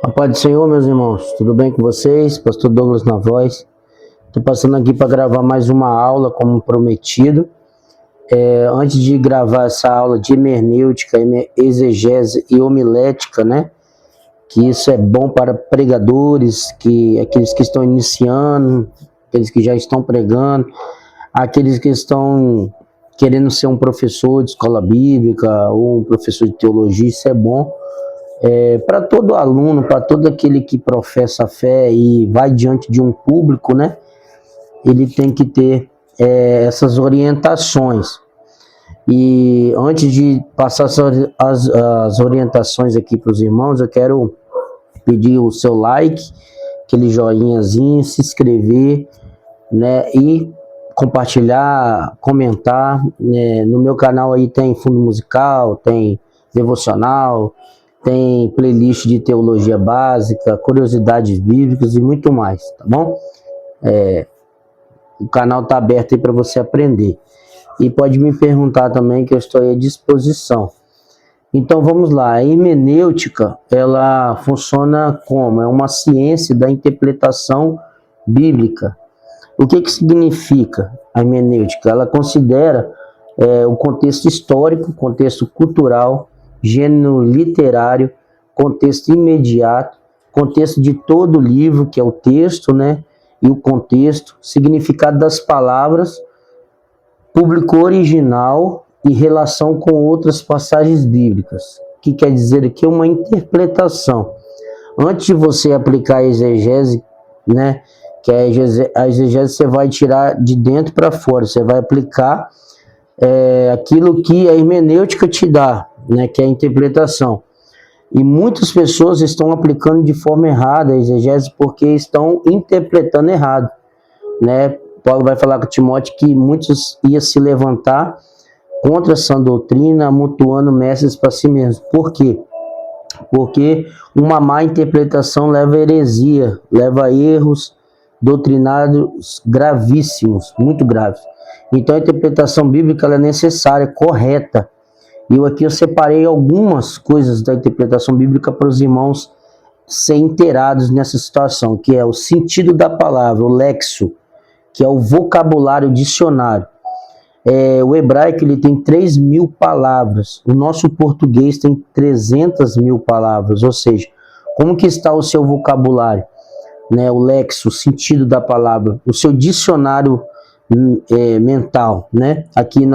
A paz do Senhor, meus irmãos, tudo bem com vocês? Pastor Douglas na voz. Estou passando aqui para gravar mais uma aula, como prometido. Antes de gravar essa aula de hermenêutica, exegese e homilética, né? Que isso é bom para pregadores, aqueles que estão iniciando, aqueles que já estão pregando, aqueles que estão querendo ser um professor de escola bíblica ou um professor de teologia. Isso é bom. Para todo aluno, para todo aquele que professa a fé e vai diante de um público, né? Ele tem que ter essas orientações. E antes de passar as orientações aqui para os irmãos, eu quero pedir o seu like, aquele joinhazinho, se inscrever, né? E compartilhar, comentar, né? No meu canal aí tem fundo musical, tem devocional, tem playlist de teologia básica, curiosidades bíblicas e muito mais, tá bom? O canal está aberto aí para você aprender. E pode me perguntar também, que eu estou à disposição. Então vamos lá, a hermenêutica, ela funciona como? É uma ciência da interpretação bíblica. O que significa a hermenêutica? Ela considera o contexto histórico, contexto cultural, gênero literário, contexto imediato, contexto de todo o livro, que é o texto, né? E o contexto, significado das palavras, público original e relação com outras passagens bíblicas. O que quer dizer aqui? Uma interpretação. Antes de você aplicar a exegese, né? Que a exegese você vai tirar de dentro para fora, você vai aplicar aquilo que a hermenêutica te dá, né? Que é a interpretação. E muitas pessoas estão aplicando de forma errada a exegese porque estão interpretando errado, né? Paulo vai falar com Timóteo que muitos iam se levantar contra essa doutrina, amontoando mestres para si mesmos. Por quê? Porque uma má interpretação leva a heresia, leva a erros doutrinários gravíssimos, muito graves. Então a interpretação bíblica ela é necessária, correta. E eu separei algumas coisas da interpretação bíblica para os irmãos serem inteirados nessa situação, que é o sentido da palavra, o lexo, que é o vocabulário, o dicionário. O hebraico ele tem 3.000 palavras, o nosso português tem 300.000 palavras, ou seja, como que está o seu vocabulário, né? O lexo, o sentido da palavra, o seu dicionário mental, né? Aqui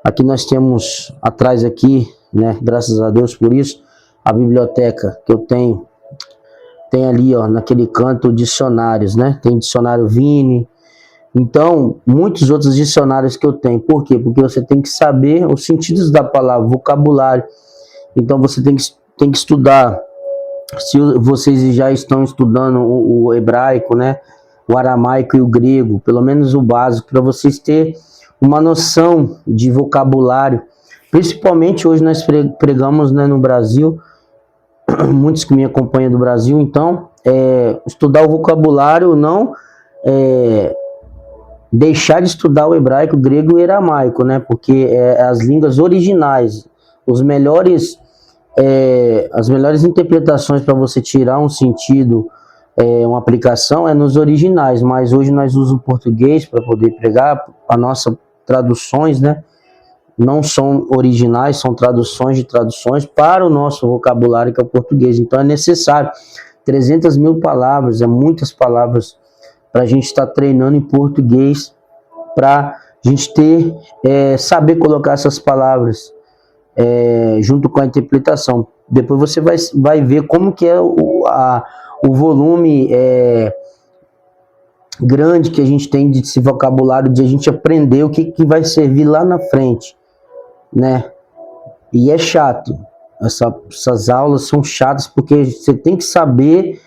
aqui nós temos atrás aqui, né? Graças a Deus por isso, a biblioteca que eu tenho. Tem ali, ó, naquele canto, dicionários, né? Tem dicionário Vini. Então, muitos outros dicionários que eu tenho. Por quê? Porque você tem que saber os sentidos da palavra, vocabulário. Então, você tem que estudar. Se vocês já estão estudando o hebraico, né? O aramaico e o grego, pelo menos o básico, para vocês terem uma noção de vocabulário. Principalmente hoje nós pregamos, né, no Brasil, muitos que me acompanham do Brasil, então, estudar o vocabulário, não deixar de estudar o hebraico, o grego e o aramaico, né? Porque as línguas originais, as melhores interpretações para você tirar um sentido, uma aplicação, é nos originais, mas hoje nós usamos o português para poder pregar, a nossa traduções, né? Não são originais, são traduções de traduções para o nosso vocabulário, que é o português. Então é necessário 300.000 palavras, muitas palavras para a gente estar treinando em português, para a gente saber colocar essas palavras junto com a interpretação. Depois você vai ver como que é o volume grande que a gente tem desse vocabulário, de a gente aprender o que vai servir lá na frente, né? E é chato, essas aulas são chatas porque você tem que saber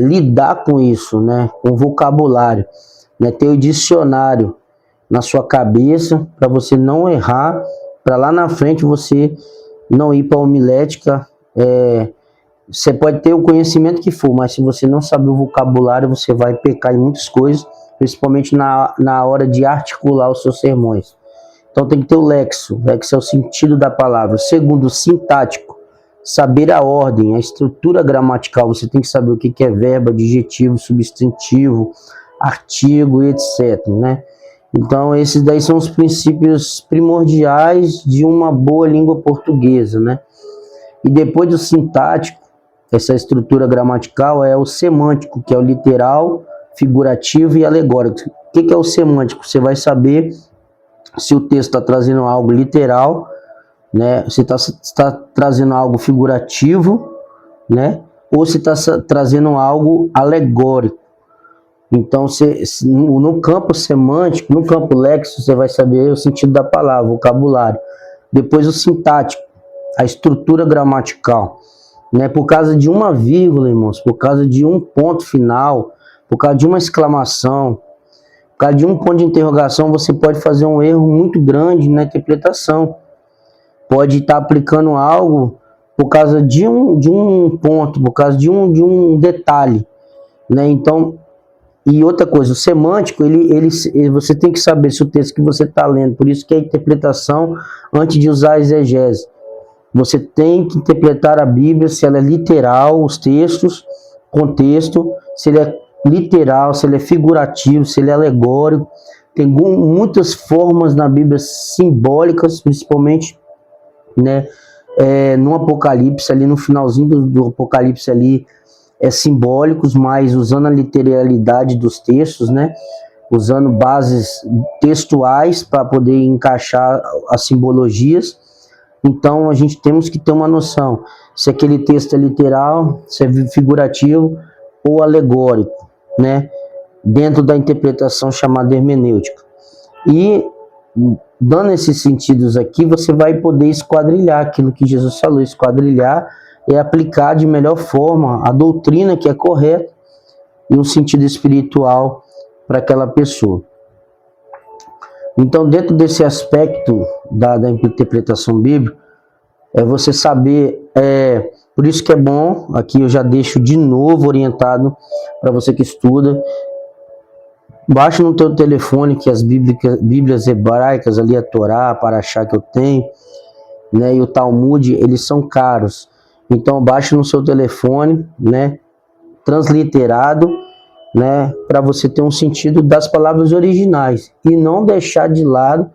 lidar com isso, né? Com o vocabulário, né? Ter o dicionário na sua cabeça para você não errar, para lá na frente você não ir para a homilética. Você pode ter o conhecimento que for, mas se você não saber o vocabulário, você vai pecar em muitas coisas, principalmente na hora de articular os seus sermões. Então tem que ter o lexo. O lexo é o sentido da palavra. Segundo, o sintático. saber a ordem, a estrutura gramatical. Você tem que saber o que é verbo, adjetivo, substantivo, artigo, etc, né? Então, esses daí são os princípios primordiais de uma boa língua portuguesa, né? E depois do sintático, essa estrutura gramatical, é o semântico, que é o literal, figurativo e alegórico. O que é o semântico? Você vai saber se o texto está trazendo algo literal, né? Se está trazendo algo figurativo, né? Ou se está trazendo algo alegórico. Então, no campo semântico, no campo léxico, você vai saber o sentido da palavra, o vocabulário. Depois o sintático, a estrutura gramatical, né? Por causa de uma vírgula, irmãos, por causa de um ponto final, por causa de uma exclamação, por causa de um ponto de interrogação, você pode fazer um erro muito grande na interpretação. Pode estar aplicando algo por causa de um ponto, por causa de um detalhe, né? Então, e outra coisa, o semântico, você tem que saber se o texto que você está lendo, por isso que é a interpretação antes de usar a exegese. Você tem que interpretar a Bíblia, se ela é literal, os textos, contexto, se ele é literal, se ele é figurativo, se ele é alegórico. Tem muitas formas na Bíblia simbólicas, principalmente, né, no Apocalipse, ali no finalzinho do Apocalipse ali, simbólicos, mas usando a literalidade dos textos, né, usando bases textuais para poder encaixar as simbologias. Então, a gente temos que ter uma noção se aquele texto é literal, se é figurativo ou alegórico, né, dentro da interpretação chamada hermenêutica. E, dando esses sentidos aqui, você vai poder esquadrilhar aquilo que Jesus falou. Esquadrilhar é aplicar de melhor forma a doutrina que é correta e um sentido espiritual para aquela pessoa. Então, dentro desse aspecto da interpretação bíblica, você saber, por isso que é bom, aqui eu já deixo de novo orientado para você que estuda, baixa no teu telefone que as bíblias hebraicas ali, a Torá, Paraxá que eu tenho, né, e o Talmud, eles são caros. Então, baixa no seu telefone, né, transliterado, né, para você ter um sentido das palavras originais e não deixar de lado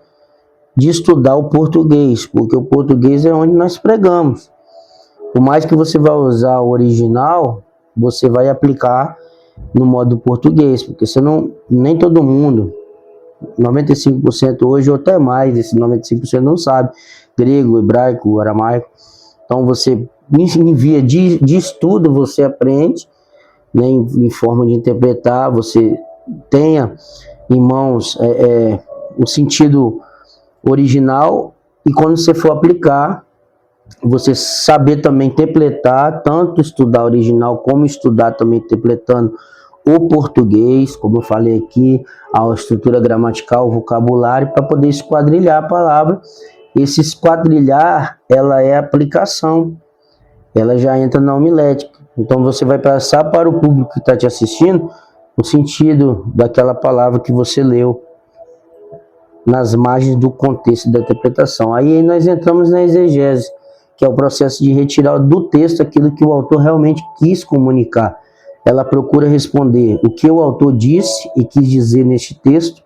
de estudar o português, porque o português é onde nós pregamos. Por mais que você vá usar o original, você vai aplicar no modo português, porque nem todo mundo, 95% hoje ou até mais, esse 95% não sabe grego, hebraico, aramaico. Então você, em via de estudo, você aprende, né, em forma de interpretar, você tenha em mãos o sentido original, e quando você for aplicar, você saber também interpretar, tanto estudar original como estudar também interpretando o português, como eu falei aqui, a estrutura gramatical, o vocabulário, para poder esquadrilhar a palavra. Esse esquadrilhar, ela é aplicação, ela já entra na homilética. Então você vai passar para o público que está te assistindo o sentido daquela palavra que você leu nas margens do contexto da interpretação. Aí nós entramos na exegese, que é o processo de retirar do texto aquilo que o autor realmente quis comunicar. Ela procura responder o que o autor disse e quis dizer neste texto.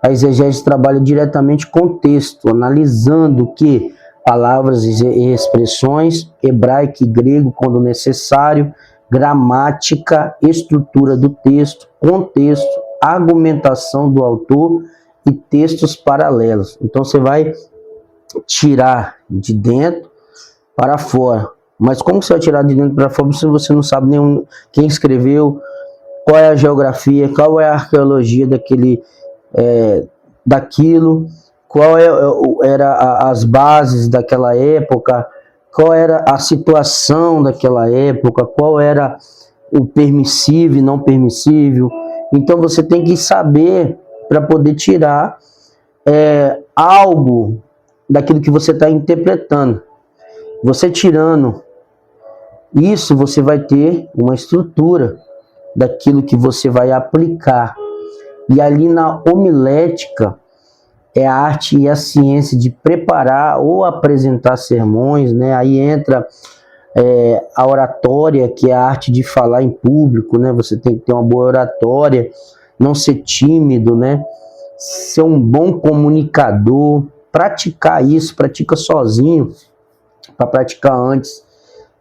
A exegese trabalha diretamente com o texto, analisando que palavras e expressões, hebraico e grego, quando necessário, gramática, estrutura do texto, contexto, argumentação do autor e textos paralelos. Então você vai tirar de dentro para fora. Mas como você vai tirar de dentro para fora se você não sabe quem escreveu, qual é a geografia, qual é a arqueologia daquilo, qual era as bases daquela época, qual era a situação daquela época, qual era o permissível e não permissível. Então você tem que saber para poder tirar algo daquilo que você está interpretando. Você tirando isso, você vai ter uma estrutura daquilo que você vai aplicar. E ali na homilética é a arte e a ciência de preparar ou apresentar sermões, né? Aí entra a oratória, que é a arte de falar em público, né? Você tem que ter uma boa oratória, não ser tímido, né? Ser um bom comunicador, praticar isso, pratica sozinho, para praticar antes,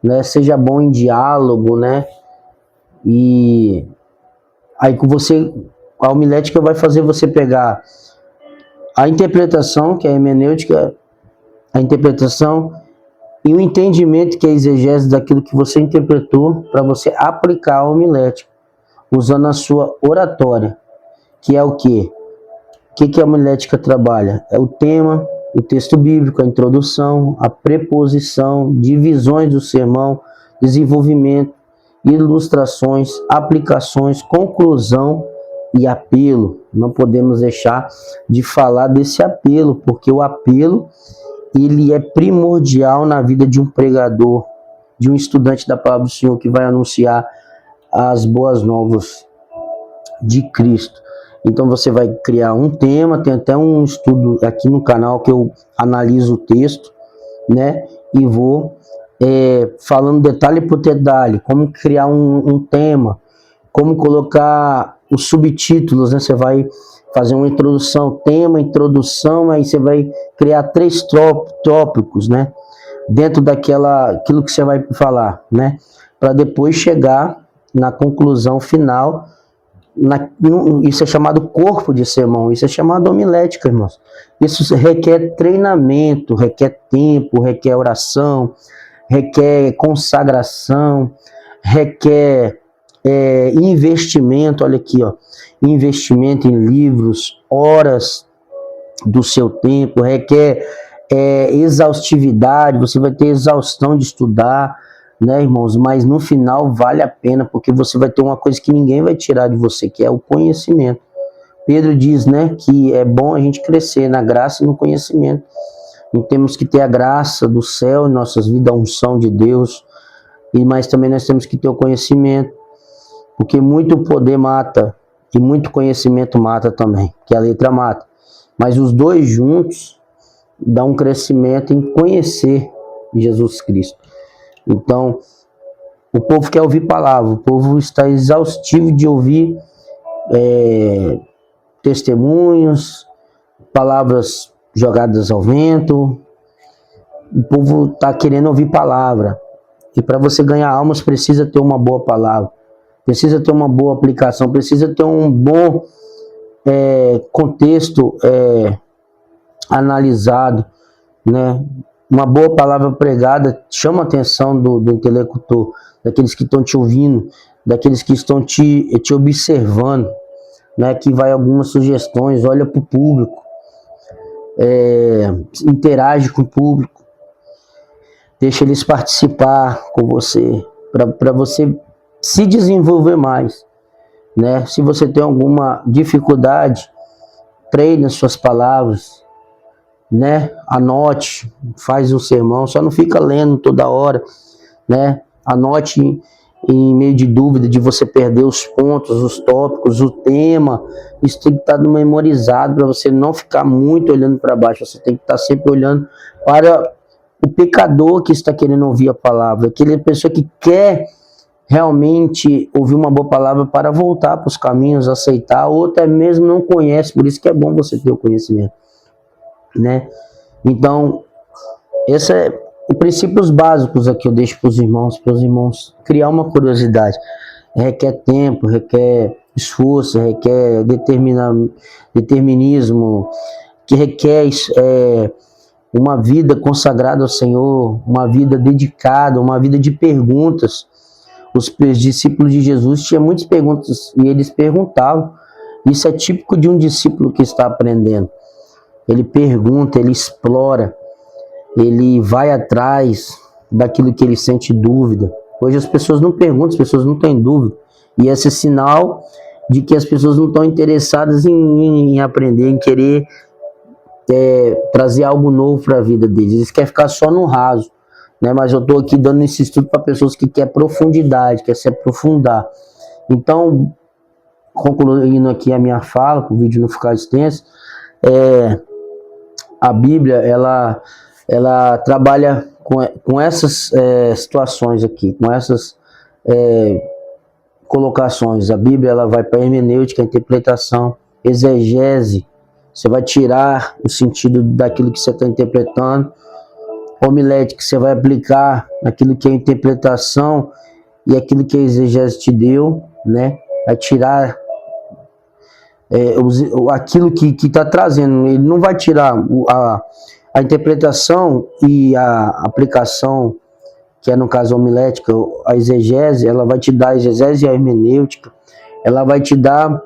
né? Seja bom em diálogo, né? E aí a homilética vai fazer você pegar a interpretação, que é a hermenêutica, a interpretação, e o entendimento, que é a exegese daquilo que você interpretou, para você aplicar a homilética, usando a sua oratória, que é o quê? O que a homilética trabalha? É o tema, o texto bíblico, a introdução, a preposição, divisões do sermão, desenvolvimento, ilustrações, aplicações, conclusão e apelo. Não podemos deixar de falar desse apelo, porque o apelo ele é primordial na vida de um pregador, de um estudante da palavra do Senhor que vai anunciar as boas novas de Cristo. Então você vai criar um tema, tem até um estudo aqui no canal que eu analiso o texto, né? E vou falando detalhe por detalhe, como criar um tema, como colocar os subtítulos, né? Você vai fazer uma introdução, tema, introdução, aí você vai criar 3 tópicos, né? Dentro aquilo que você vai falar, né? Para depois chegar na conclusão final. Isso é chamado corpo de sermão, isso é chamado homilética, irmãos. Isso requer treinamento, requer tempo, requer oração, requer consagração, requer investimento. Olha aqui, ó, investimento em livros, horas do seu tempo, requer exaustividade, você vai ter exaustão de estudar, né, irmãos? Mas no final vale a pena, porque você vai ter uma coisa que ninguém vai tirar de você, que é o conhecimento. Pedro diz, né, que é bom a gente crescer na graça e no conhecimento. E temos que ter a graça do céu em nossas vidas, a unção de Deus, mas também nós temos que ter o conhecimento, porque muito poder mata e muito conhecimento mata também, que a letra mata. Mas os dois juntos dão um crescimento em conhecer Jesus Cristo. Então, o povo quer ouvir palavra, o povo está exaustivo de ouvir testemunhos, palavras jogadas ao vento. O povo está querendo ouvir palavra. E para você ganhar almas, precisa ter uma boa palavra, precisa ter uma boa aplicação, precisa ter um bom contexto analisado, né? Uma boa palavra pregada chama a atenção do interlocutor, daqueles que estão te ouvindo, daqueles que estão te observando, né? Que vai algumas sugestões, olha para o público, interage com o público, deixa eles participar com você, para você se desenvolver mais, né? Se você tem alguma dificuldade, treine as suas palavras, né? Anote, faz um sermão, só não fica lendo toda hora, né? Anote em meio de dúvida, de você perder os pontos, os tópicos, o tema. Isso tem que estar memorizado para você não ficar muito olhando para baixo. Você tem que estar sempre olhando para o pecador que está querendo ouvir a palavra, aquela pessoa que quer realmente ouvir uma boa palavra para voltar para os caminhos, aceitar, ou até mesmo não conhece. Por isso que é bom você ter o conhecimento, né? Então, esses é os princípios básicos aqui eu deixo para os irmãos criar uma curiosidade. Requer tempo, requer esforço, requer determinismo, que requer uma vida consagrada ao Senhor, uma vida dedicada, uma vida de perguntas. Os discípulos de Jesus tinham muitas perguntas e eles perguntavam. Isso é típico de um discípulo que está aprendendo. Ele pergunta, ele explora, ele vai atrás daquilo que ele sente dúvida. Hoje as pessoas não perguntam, as pessoas não têm dúvida. E esse é sinal de que as pessoas não estão interessadas em aprender, em querer trazer algo novo para a vida deles. Eles querem ficar só no raso, né? Mas eu estou aqui dando esse estudo para pessoas que querem profundidade, querem se aprofundar. Então, concluindo aqui a minha fala, para o vídeo não ficar extenso, a Bíblia, ela trabalha com essas situações aqui, com essas colocações, a Bíblia ela vai para hermenêutica, interpretação, exegese, você vai tirar o sentido daquilo que você está interpretando, homilética, você vai aplicar aquilo que é interpretação e aquilo que a exegese te deu, né? Vai tirar aquilo que está trazendo, ele não vai tirar a interpretação e a aplicação, que é no caso a homilética, a exegese, ela vai te dar a exegese e a hermenêutica, ela vai te dar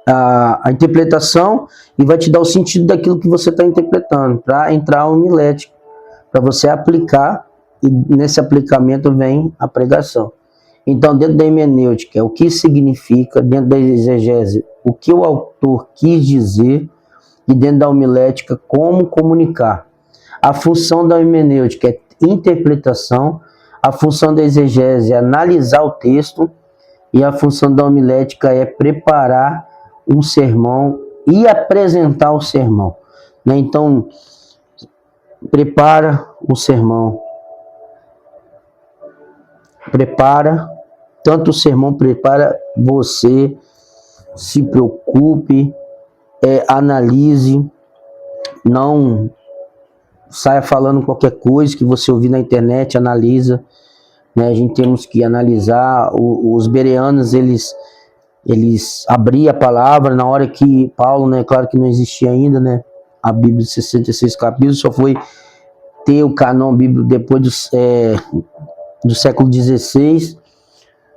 a interpretação e vai te dar o sentido daquilo que você está interpretando, para entrar a homilética, para você aplicar, e nesse aplicamento vem a pregação. Então, dentro da hermenêutica, o que significa, dentro da exegese, o que o autor quis dizer, e dentro da homilética, como comunicar. A função da hermenêutica é interpretação, a função da exegese é analisar o texto, e a função da homilética é preparar um sermão e apresentar o sermão. Né? Então, prepara o sermão. Prepara, tanto o sermão prepara você, se preocupe, analise, não saia falando qualquer coisa que você ouvir na internet, analisa, né? A gente temos que analisar. Os bereanos, eles abriam a palavra na hora que Paulo, né, claro que não existia ainda, né, a Bíblia de 66 capítulos, só foi ter o canon bíblico depois do século XVI,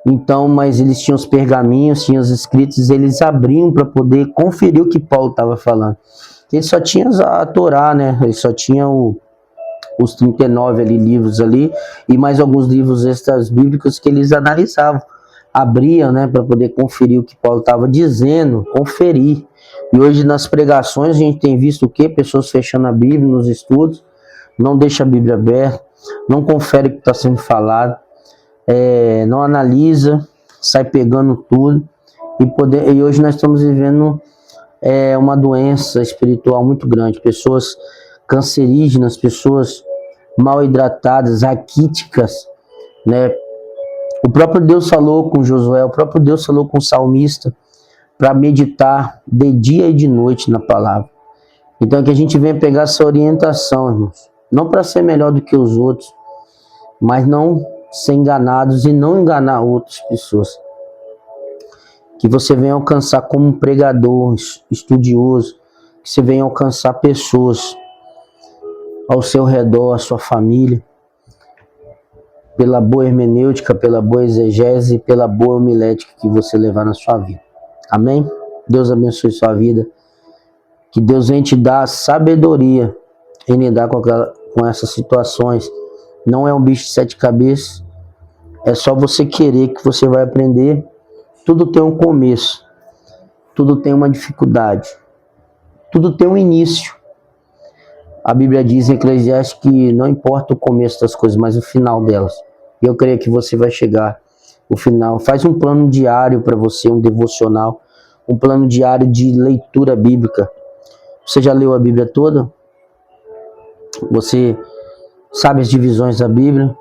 então, mas eles tinham os pergaminhos, tinham os escritos, eles abriam para poder conferir o que Paulo estava falando. Ele só tinha a Torá, né, ele só tinha os 39 ali, livros ali, e mais alguns livros extras bíblicos que eles analisavam, abriam, né, para poder conferir o que Paulo estava dizendo, conferir. E hoje nas pregações a gente tem visto o quê? Pessoas fechando a Bíblia nos estudos, não deixa a Bíblia aberta, não confere o que está sendo falado, não analisa, sai pegando tudo, e hoje nós estamos vivendo uma doença espiritual muito grande, pessoas cancerígenas, pessoas mal hidratadas, raquíticas, né? O próprio Deus falou com Josué, o próprio Deus falou com o salmista para meditar de dia e de noite na palavra. Então é que a gente vem pegar essa orientação, irmãos, não para ser melhor do que os outros, mas não ser enganados e não enganar outras pessoas. Que você venha alcançar como um pregador, estudioso, que você venha alcançar pessoas ao seu redor, a sua família, pela boa hermenêutica, pela boa exegese e pela boa homilética que você levar na sua vida. Amém? Deus abençoe sua vida. Que Deus venha te dar sabedoria em lidar com essas situações. Não é um bicho de 7 cabeças. É só você querer que você vai aprender. Tudo tem um começo. Tudo tem uma dificuldade. Tudo tem um início. A Bíblia diz em Eclesiastes que não importa o começo das coisas, mas o final delas. E eu creio que você vai chegar ao final. Faz um plano diário para você, um devocional, um plano diário de leitura bíblica. Você já leu a Bíblia toda? Você sabe as divisões da Bíblia?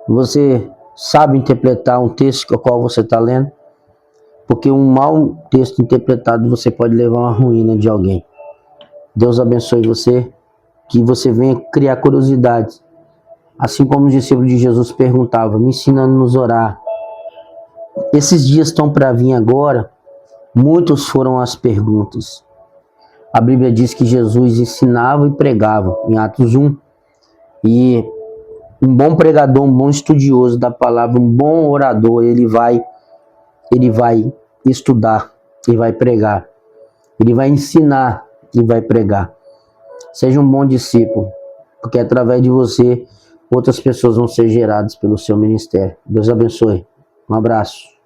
Você sabe interpretar um texto com o qual você está lendo? Porque um mau texto interpretado você pode levar a uma ruína de alguém. Deus abençoe você, que você venha criar curiosidades. Assim como os discípulos de Jesus perguntavam, me ensina a nos orar. Esses dias estão para vir agora, muitos foram as perguntas. A Bíblia diz que Jesus ensinava e pregava, em Atos 1. E um bom pregador, um bom estudioso da palavra, um bom orador, ele vai estudar e vai pregar. Ele vai ensinar e vai pregar. Seja um bom discípulo, porque através de você, outras pessoas vão ser geradas pelo seu ministério. Deus abençoe. Um abraço.